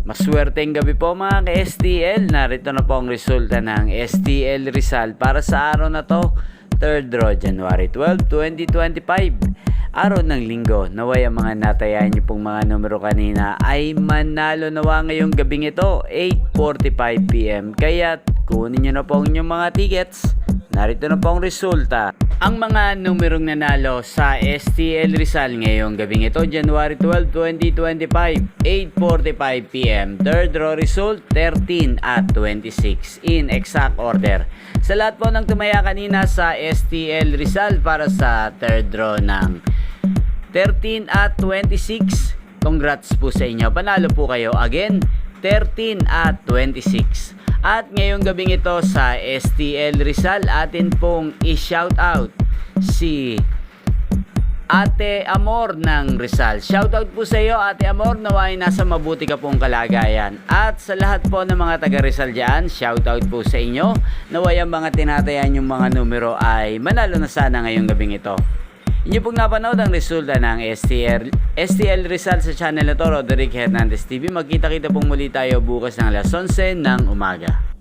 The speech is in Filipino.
Maswerteng gabi po mga ka-STL. Narito na po ang resulta ng STL Rizal para sa araw na to, 3rd draw, January 12, 2025. Araw ng linggo. Naway ang mga natayan niyo pong mga numero kanina ay manalo nawa ngayong gabing ito, 8:45 PM. Kaya kunin niyo na po ang inyong mga tickets. Narito na po ang resulta. Ang mga numerong nanalo sa STL Rizal ngayong gabing ito, January 12, 2025, 8:45 PM. Third draw result, 13 at 26 in exact order. Sa lahat po ng tumaya kanina sa STL Rizal para sa third draw ng 13 at 26, congrats po sa inyo. Panalo po kayo again, 13 at 26. At ngayong gabing ito sa STL Rizal, atin pong i-shoutout si Ate Amor ng Rizal. Shoutout po sa iyo, Ate Amor, naway nasa mabuti ka pong kalagayan. At sa lahat po ng mga taga Rizal dyan, shoutout po sa inyo. Naway ang mga tinatayan yung mga numero ay manalo na sana ngayong gabing ito. Inyo pong napanood ang resulta ng STL Rizal sa channel na to, Roderick Hernandez TV. Magkita-kita pong muli tayo bukas ng alas 11 ng umaga.